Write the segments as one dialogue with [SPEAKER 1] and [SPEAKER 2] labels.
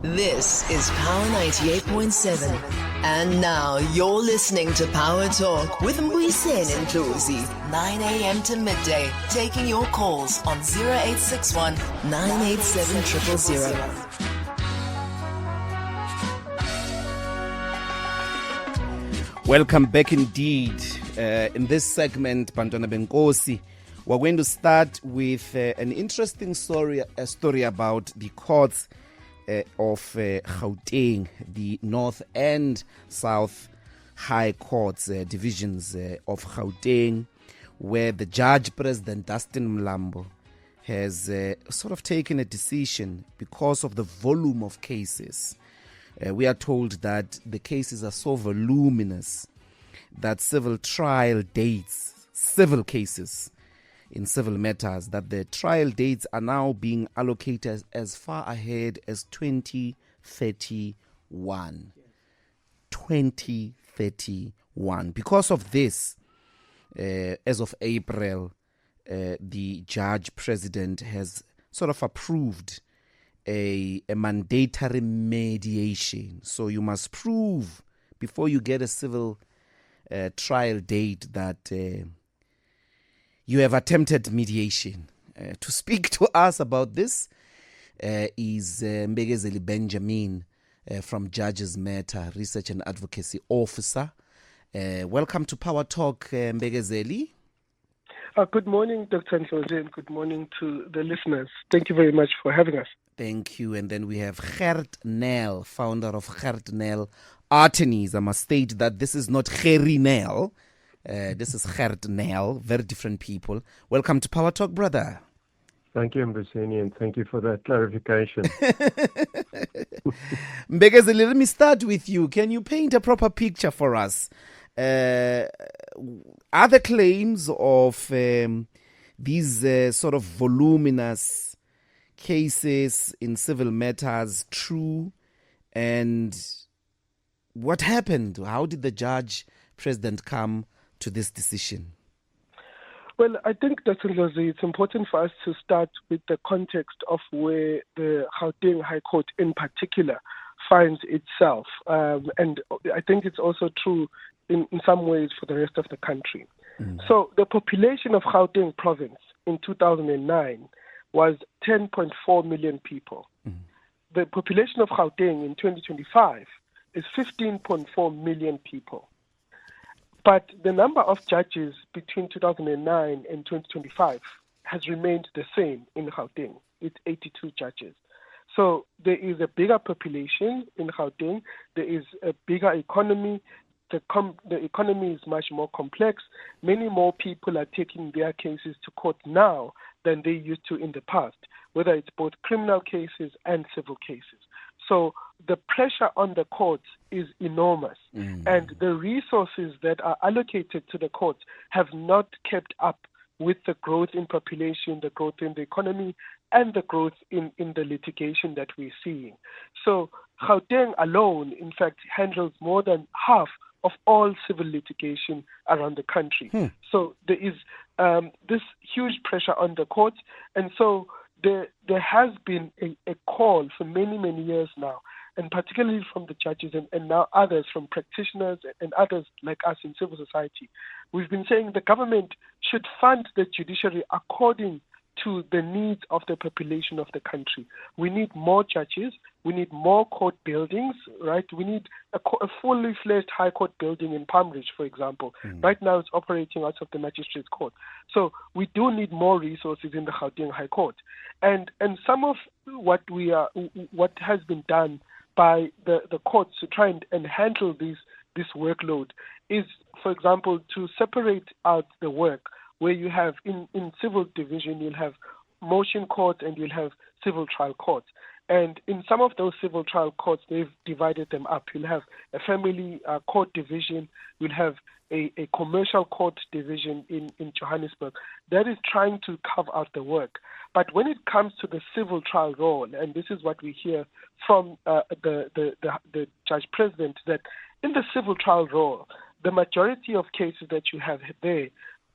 [SPEAKER 1] This is Power 98.7. And now you're listening to Power Talk with Mbuyiseni and Ndlozi. 9 a.m. to midday. Taking your calls on 0861 987 000.
[SPEAKER 2] Welcome back indeed. In this segment, Bantwana Benkosi, we're going to start with an interesting story about the courts of Gauteng, the North and South High Courts divisions of Gauteng, where the Judge President Dustin Mlambo has sort of taken a decision because of the volume of cases. We are told that the cases are so voluminous that civil trial dates, civil cases in civil matters, that the trial dates are now being allocated as far ahead as 2031. 2031. Because of this, as of April, the Judge President has sort of approved a mandatory mediation. So you must prove before you get a civil trial date that you have attempted mediation. To speak to us about this is Mbekezeli Benjamin from Judges Matter, Research and Advocacy Officer. Welcome to Power Talk, Mbekezeli.
[SPEAKER 3] Good morning, Dr. Ndlozi, and good morning to the listeners. Thank you very much for having us.
[SPEAKER 2] Thank you. And then we have Gert, founder of Gert Attorneys. I must state that this is not Gerry Nel. This is Gert, very different people. Welcome to Power Talk, brother.
[SPEAKER 4] Thank you, Mbuyiseni, and thank you for that clarification.
[SPEAKER 2] Mbekezeli, let me start with you. Can you paint a proper picture for us? Are the claims of these sort of voluminous cases in civil matters true? And what happened? How did the Judge President come to this decision?
[SPEAKER 3] Well, I think, Dr. Ndlozi, it's important for us to start with the context of where the Gauteng High Court in particular finds itself. And I think it's also true in some ways for the rest of the country. So the population of Gauteng province in 2009 was 10.4 million people. The population of Gauteng in 2025 is 15.4 million people. But the number of judges between 2009 and 2025 has remained the same in Gauteng. It's 82 judges. So there is a bigger population in Gauteng. There is a bigger economy. The economy is much more complex. Many more people are taking their cases to court now than they used to in the past, whether it's both criminal cases and civil cases. So the pressure on the courts is enormous, and the resources that are allocated to the courts have not kept up with the growth in population, the growth in the economy, and the growth in the litigation that we're seeing. So Gauteng alone, in fact, handles more than half of all civil litigation around the country. So there is this huge pressure on the courts, and so there has been a call for many, many years now, and particularly from the judges and now others, from practitioners and others like us in civil society. We've been saying the government should fund the judiciary according to the needs of the population of the country. We need more judges. We need more court buildings, right? We need a fully fledged high court building in Palm Ridge, for example. Right now it's operating out of the Magistrates Court. So we do need more resources in the Gauteng High Court. And some of what has been done by the courts to try and handle this workload is, for example, to separate out the work where you have in civil division, you'll have motion court and you'll have civil trial courts. And in some of those civil trial courts, they've divided them up. You'll have a family court division, you'll have a commercial court division in Johannesburg. That is trying to carve out the work. But when it comes to the civil trial role, and this is what we hear from the Judge President, that in the civil trial role, the majority of cases that you have there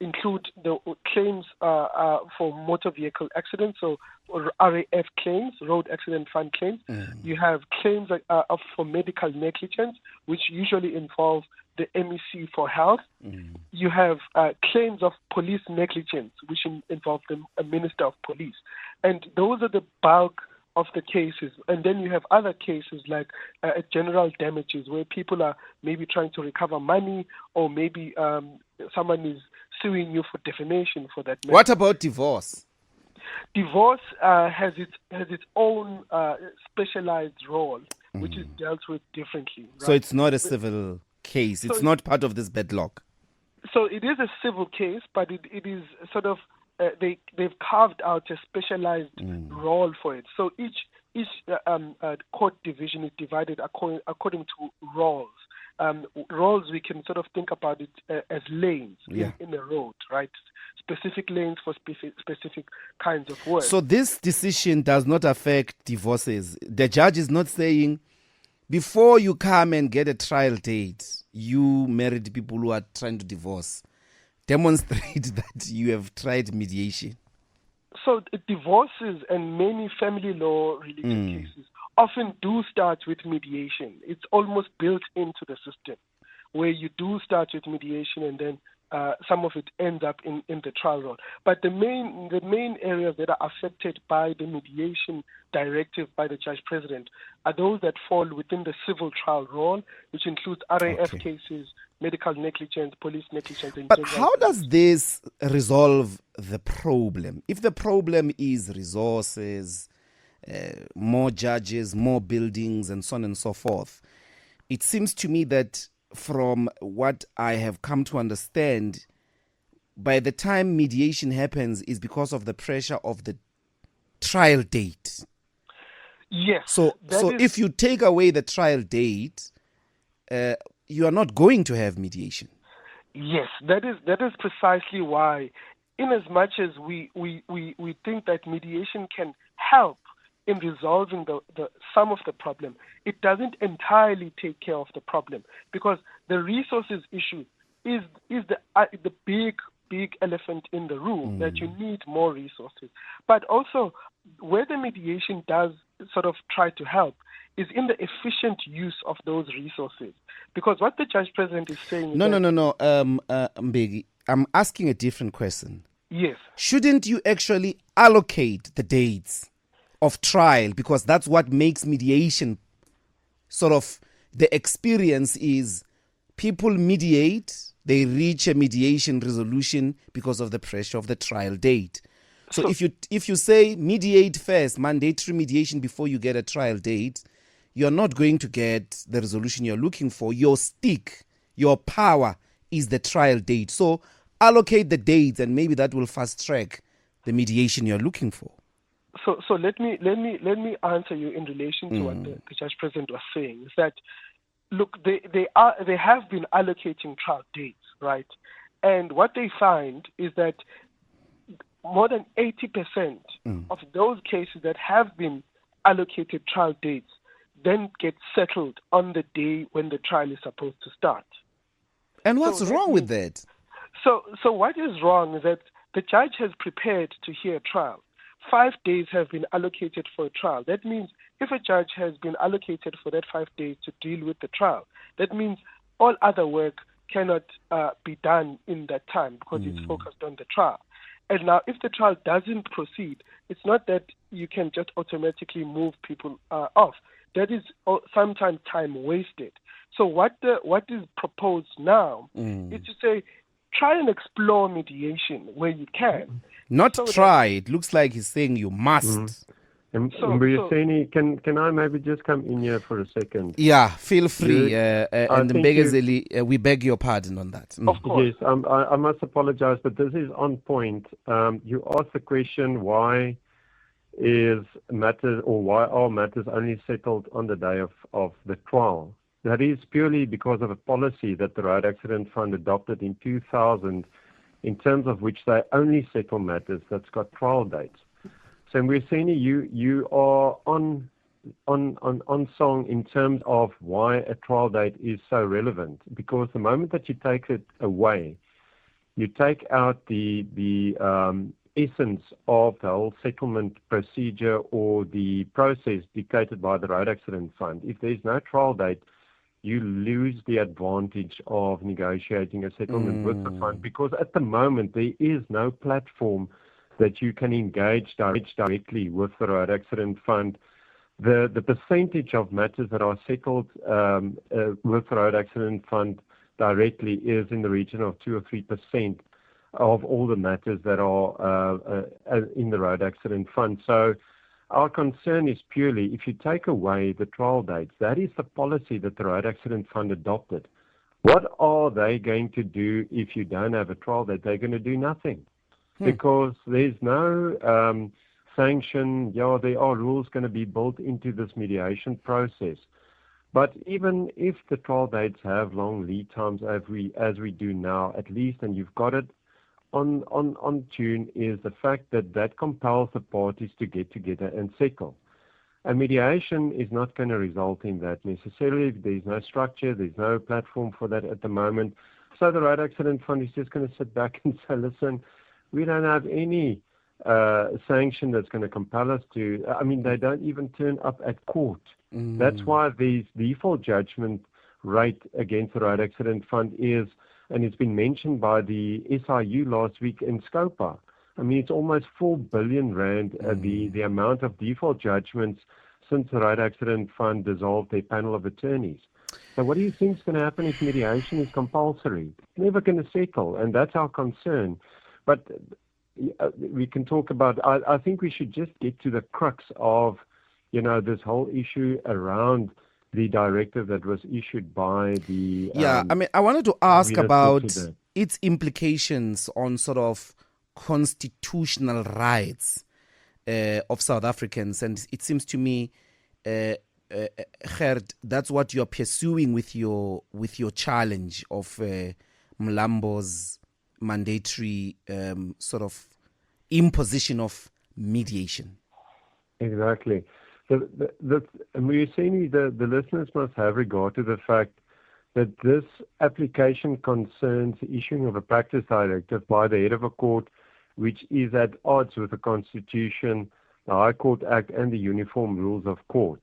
[SPEAKER 3] include the claims for motor vehicle accidents, so RAF claims, road accident fund claims. You have claims for medical negligence, which usually involve the MEC for health. You have claims of police negligence, which involve the Minister of Police. And those are the bulk of the cases. And then you have other cases like general damages, where people are maybe trying to recover money, or maybe someone is suing you for defamation for that matter.
[SPEAKER 2] What about divorce?
[SPEAKER 3] Divorce has its own specialized role, which is dealt with differently. Right?
[SPEAKER 2] So it's not a civil case. It's not part of this backlog.
[SPEAKER 3] So it is a civil case, but it is sort of they've carved out a specialized role for it. So each court division is divided according to roles. Roles, we can sort of think about it as lanes in a road, right? Specific lanes for specific kinds of work.
[SPEAKER 2] So this decision does not affect divorces. The judge is not saying, before you come and get a trial date, you married people who are trying to divorce, demonstrate that you have tried mediation.
[SPEAKER 3] So divorces and many family law related cases often do start with mediation. It's almost built into the system, where you do start with mediation and then some of it ends up in the trial role. But the main areas that are affected by the mediation directive by the Judge President are those that fall within the civil trial role, which includes RAF cases, medical negligence, police negligence.
[SPEAKER 2] But how does this resolve the problem? If the problem is resources, more judges, more buildings, and so on and so forth, it seems to me that from what I have come to understand, by the time mediation happens is because of the pressure of the trial date.
[SPEAKER 3] Yes.
[SPEAKER 2] So if you take away the trial date, you are not going to have mediation.
[SPEAKER 3] Yes, that is precisely why, in as much as we think that mediation can help in resolving the some of the problem, it doesn't entirely take care of the problem, because the resources issue is the big elephant in the room, that you need more resources. But also, where the mediation does sort of try to help is in the efficient use of those resources. Because what the Judge President is saying is
[SPEAKER 2] No, Mbeki, I'm asking a different question.
[SPEAKER 3] Yes.
[SPEAKER 2] Shouldn't you actually allocate the dates of trial? Because that's what makes mediation sort of, the experience is people mediate, they reach a mediation resolution because of the pressure of the trial date. So if you say mediate first, mandatory mediation before you get a trial date, you're not going to get the resolution you're looking for. Your stick, your power is the trial date. So allocate the dates, and maybe that will fast track the mediation you're looking for.
[SPEAKER 3] So let me answer you in relation to what the Judge President was saying. Is that, look, they have been allocating trial dates, right? And what they find is that more than 80% of those cases that have been allocated trial dates then get settled on the day when the trial is supposed to start.
[SPEAKER 2] And what's wrong with that?
[SPEAKER 3] So what is wrong is that the judge has prepared to hear a trial. 5 days have been allocated for a trial. That means if a judge has been allocated for that 5 days to deal with the trial, that means all other work cannot be done in that time because it's focused on the trial. And now, if the trial doesn't proceed, it's not that you can just automatically move people off. That is sometimes time wasted. So what is proposed now is to say, try and explore mediation where you can.
[SPEAKER 2] Not try. It looks like he's saying you must.
[SPEAKER 4] Mbuyiseni, can I maybe just come in here for a second?
[SPEAKER 2] Yeah, feel free. And Mbekezeli, we beg your pardon on that.
[SPEAKER 3] Of course.
[SPEAKER 4] Yes, I must apologize, but this is on point. You asked the question, why are matters only settled on the day of the trial? That is purely because of a policy that the Road Accident Fund adopted in 2000, in terms of which they only settle matters that's got trial dates. So Mbuyiseni, you are on song in terms of why a trial date is so relevant, because the moment that you take it away, you take out the essence of the whole settlement procedure or the process dictated by the Road Accident Fund. If there's no trial date, you lose the advantage of negotiating a settlement with the fund, because at the moment there is no platform that you can engage directly with the Road Accident Fund. The percentage of matters that are settled with the Road Accident Fund directly is in the region of 2 or 3% of all the matters that are in the Road Accident Fund. So our concern is purely, if you take away the trial dates, that is the policy that the Road Accident Fund adopted. What are they going to do if you don't have a trial date? They're going to do nothing, because there's no sanction. Yeah, there are rules going to be built into this mediation process. But even if the trial dates have long lead times as we do now, at least, and you've got it on tune, is the fact that compels the parties to get together and settle. And mediation is not going to result in that necessarily. There's no structure, there's no platform for that at the moment. So the Road Accident Fund is just going to sit back and say, listen, we don't have any sanction that's going to compel us to. I mean, they don't even turn up at court. That's why the default judgment rate against the Road Accident Fund is, and it's been mentioned by the SIU last week in Scopa. I mean, it's almost 4 billion rand, the amount of default judgments since the Road Accident Fund dissolved their panel of attorneys. So what do you think is going to happen if mediation is compulsory? It's never going to settle, and that's our concern. But we can talk about, I think we should just get to the crux of, this whole issue around the directive that was issued by the...
[SPEAKER 2] I wanted to ask about its implications on sort of constitutional rights of South Africans. And it seems to me, Gert, that's what you're pursuing with your challenge of Mlambo's mandatory sort of imposition of mediation.
[SPEAKER 4] Exactly. Mbuyiseni, the listeners must have regard to the fact that this application concerns the issuing of a practice directive by the head of a court which is at odds with the Constitution, the High Court Act, and the Uniform Rules of Court.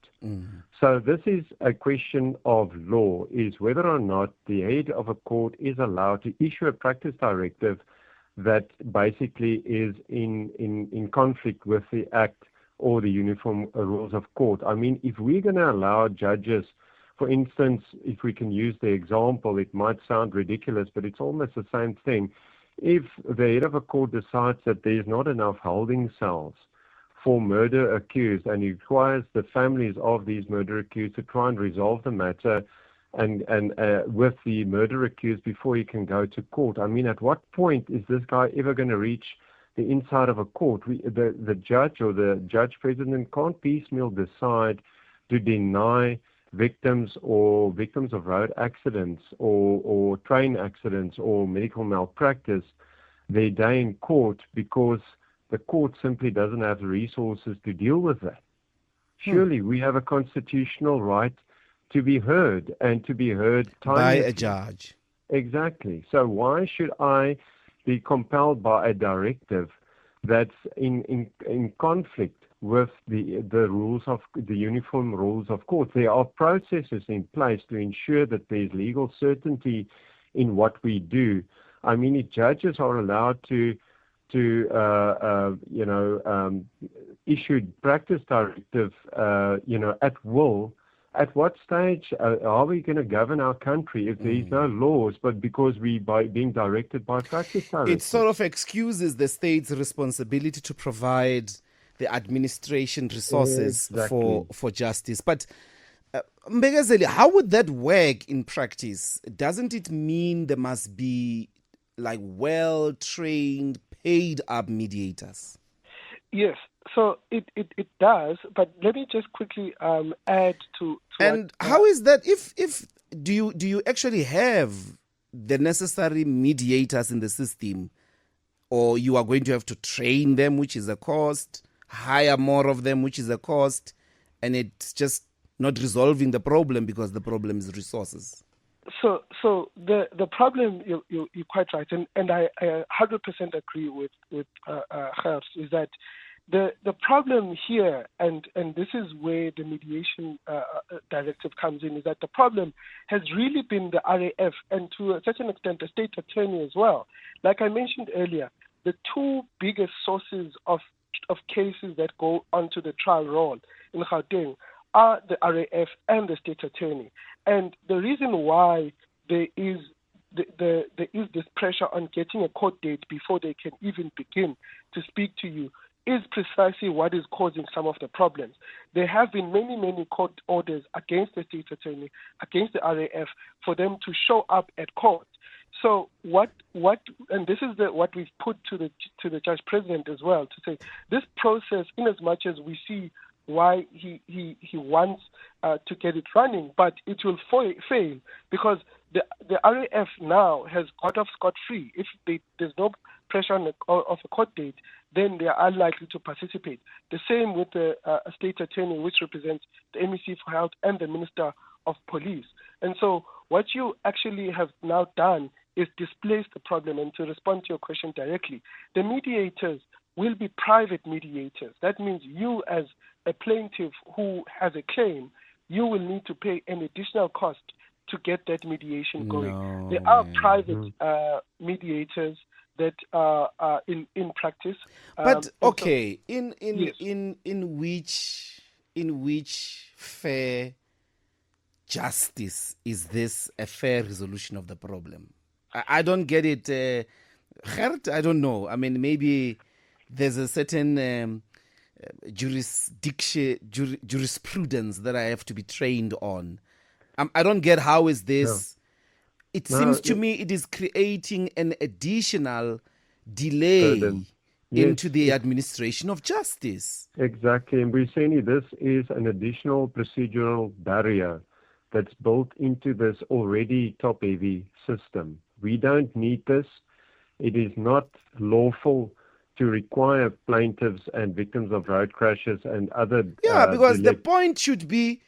[SPEAKER 4] So this is a question of law, is whether or not the head of a court is allowed to issue a practice directive that basically is in conflict with the Act or the Uniform Rules of Court. I mean, if we're going to allow judges, for instance, if we can use the example, it might sound ridiculous, but it's almost the same thing. If the head of a court decides that there's not enough holding cells for murder accused and he requires the families of these murder accused to try and resolve the matter and with the murder accused before he can go to court, I mean, at what point is this guy ever going to reach the inside of a court? The judge or the judge president can't piecemeal decide to deny victims of road accidents or train accidents or medical malpractice their day in court because the court simply doesn't have the resources to deal with that. Surely we have a constitutional right to be heard and to be heard
[SPEAKER 2] by a judge.
[SPEAKER 4] Exactly. So why should I be compelled by a directive that's in conflict with the rules of the Uniform Rules of Court? There are processes in place to ensure that there's legal certainty in what we do. I mean, if judges are allowed to issue practice directive, at will, at what stage are we going to govern our country if there is no laws, but because we being directed by practice directives?
[SPEAKER 2] It sort of excuses the state's responsibility to provide the administration resources for justice. But Mbekezeli, how would that work in practice? Doesn't it mean there must be like well-trained, paid-up mediators?
[SPEAKER 3] Yes, so it does, but let me just quickly add to
[SPEAKER 2] and how is that? If do you actually have the necessary mediators in the system, or you are going to have to train them, which is a cost, hire more of them, which is a cost, and it's just not resolving the problem because the problem is resources?
[SPEAKER 3] So the problem, you're quite right, and I 100% agree with Gert, is that the problem here, and this is where the mediation directive comes in, is that the problem has really been the RAF and to a certain extent the state attorney as well. Like I mentioned earlier, the two biggest sources of cases that go onto the trial roll in Gauteng are the RAF and the state attorney. And the reason why there is this pressure on getting a court date before they can even begin to speak to you is precisely what is causing some of the problems. There have been many court orders against the state attorney, against the RAF, for them to show up at court. So what and this is what we've put to the judge president as well, to say this process, in as much as we see why he wants to get it running, but it will fail because the RAF now has got off scot-free. If there's no pressure of a court date, then they are unlikely to participate. The same with the state attorney, which represents the MEC for Health and the Minister of Police. And so what you actually have now done is displace the problem. And to respond to your question directly, the mediators will be private mediators. That means you, as a plaintiff who has a claim, you will need to pay an additional cost to get that mediation going.
[SPEAKER 2] No,
[SPEAKER 3] there are private mediators that are in practice.
[SPEAKER 2] But okay,
[SPEAKER 3] yes.
[SPEAKER 2] in which fair justice is this a fair resolution of the problem? I don't get it. Gert, I don't know. I mean, maybe there's a certain jurisprudence that I have to be trained on. I don't get how is this. No. It seems to me it is creating an additional delay into the administration of justice.
[SPEAKER 4] Exactly. And Mbuyiseni, this is an additional procedural barrier that's built into this already top-heavy system. We don't need this. It is not lawful to require plaintiffs and victims of road crashes and other...
[SPEAKER 2] because the point should be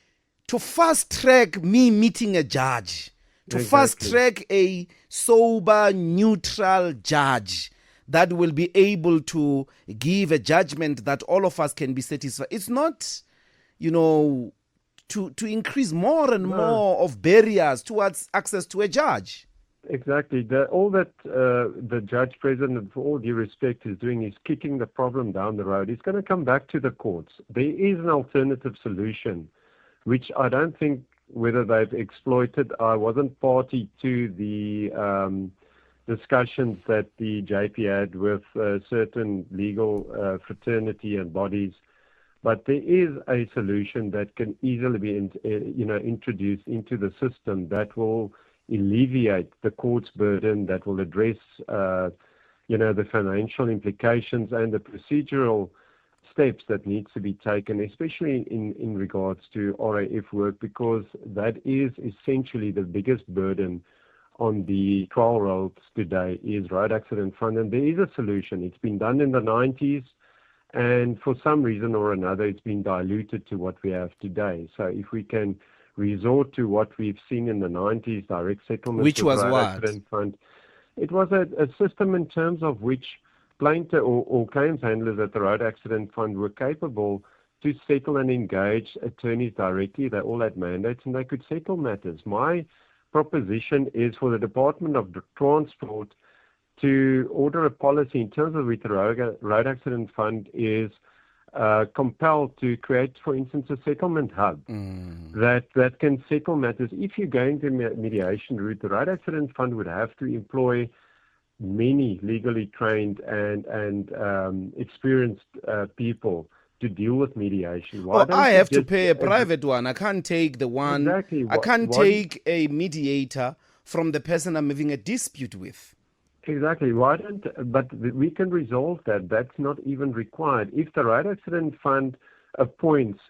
[SPEAKER 2] to fast-track me meeting a judge, to fast-track a sober, neutral judge that will be able to give a judgment that all of us can be satisfied. It's not, to increase more and more of barriers towards access to a judge.
[SPEAKER 4] Exactly. All that the judge president, for all due respect, is doing is kicking the problem down the road. It's going to come back to the courts. There is an alternative solution, which I don't think whether they've exploited. I wasn't party to the discussions that the JP had with certain legal fraternity and bodies. But there is a solution that can easily be introduced into the system that will alleviate the court's burden, that will address the financial implications and the procedural steps that needs to be taken, especially in regards to RAF work, because that is essentially the biggest burden on the trial roads today is road accident fund. And there is a solution. It's been done in the 90s, and for some reason or another, it's been diluted to what we have today. So if we can resort to what we've seen in the 90s, direct settlement,
[SPEAKER 2] which was what?
[SPEAKER 4] Accident fund, it was a system in terms of which plaintiff or claims handlers at the Road Accident Fund were capable to settle and engage attorneys directly. They all had mandates and they could settle matters. My proposition is for the Department of Transport to order a policy in terms of which the Road Accident Fund is compelled to create, for instance, a settlement hub that can settle matters. If you're going the mediation route, the Road Accident Fund would have to employ many legally trained and experienced people to deal with mediation.
[SPEAKER 2] I have to pay a private one. I can't take the one.
[SPEAKER 4] Exactly.
[SPEAKER 2] I can't take a mediator from the person I'm having a dispute with.
[SPEAKER 4] Exactly. But we can resolve that. That's not even required. If the Road Accident Fund appoints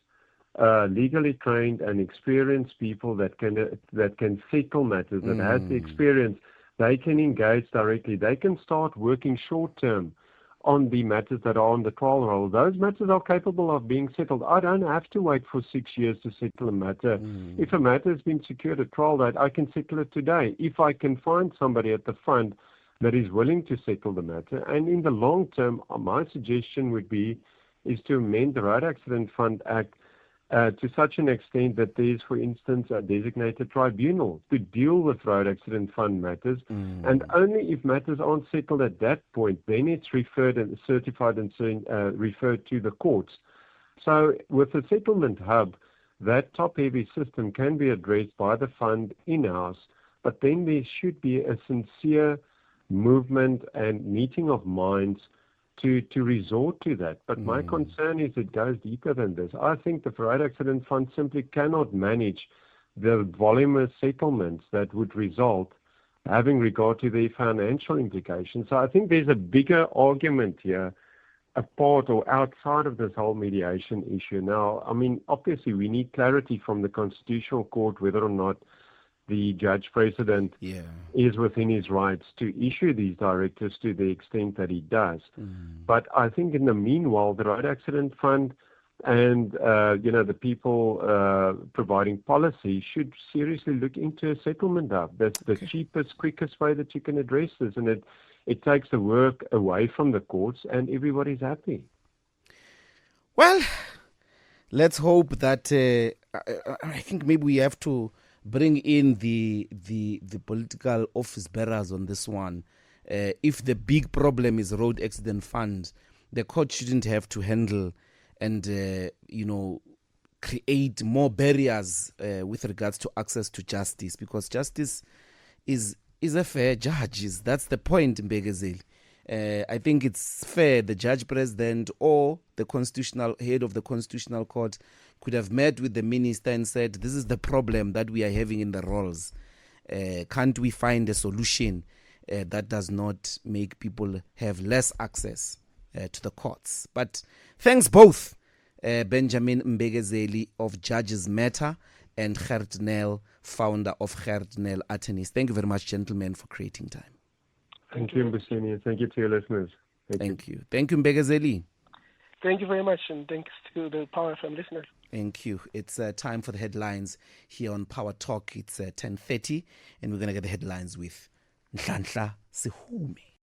[SPEAKER 4] legally trained and experienced people that can settle matters, that has the experience, they can engage directly. They can start working short term on the matters that are on the trial roll. Those matters are capable of being settled. I don't have to wait for 6 years to settle a matter. If a matter has been secured a trial date, I can settle it today. If I can find somebody at the front that is willing to settle the matter. And in the long term, my suggestion would be is to amend the Road Accident Fund Act to such an extent that there is, for instance, a designated tribunal to deal with road accident fund matters, and only if matters aren't settled at that point, then it's referred and certified and referred to the courts. So with the settlement hub, that top-heavy system can be addressed by the fund in-house, but then there should be a sincere movement and meeting of minds to resort to that. But my concern is it goes deeper than this. I think the Road Accident Fund simply cannot manage the voluminous settlements that would result, having regard to their financial implications. So I think there's a bigger argument here, apart or outside of this whole mediation issue. Now, I mean, obviously we need clarity from the Constitutional Court whether or not the judge president is within his rights to issue these directives to the extent that he does. But I think in the meanwhile, the Road Accident Fund and the people providing policy should seriously look into a settlement hub. That's the cheapest, quickest way that you can address this, and it takes the work away from the courts, and everybody's happy.
[SPEAKER 2] Well, let's hope that I think maybe we have to bring in the political office bearers on this one. If the big problem is road accident funds, the court shouldn't have to handle and create more barriers with regards to access to justice, because justice is a fair judge. That's the point, Mbekezeli. I think it's fair the judge president or the constitutional head of the Constitutional Court could have met with the minister and said, this is the problem that we are having in the rolls. Can't we find a solution that does not make people have less access to the courts? But thanks both, Benjamin Mbekezeli of Judges Matter and Gert, founder of Gert Attorneys. Thank you very much, gentlemen, for creating time.
[SPEAKER 4] Thank you, Mbuyiseni, and thank you to your listeners.
[SPEAKER 2] Thank you. Thank you, Mbekezeli.
[SPEAKER 3] Thank you very much, and thanks to the Power FM listeners.
[SPEAKER 2] Thank you. It's time for the headlines here on Power Talk. It's 10:30, and we're going to get the headlines with Ndlozi Sihume.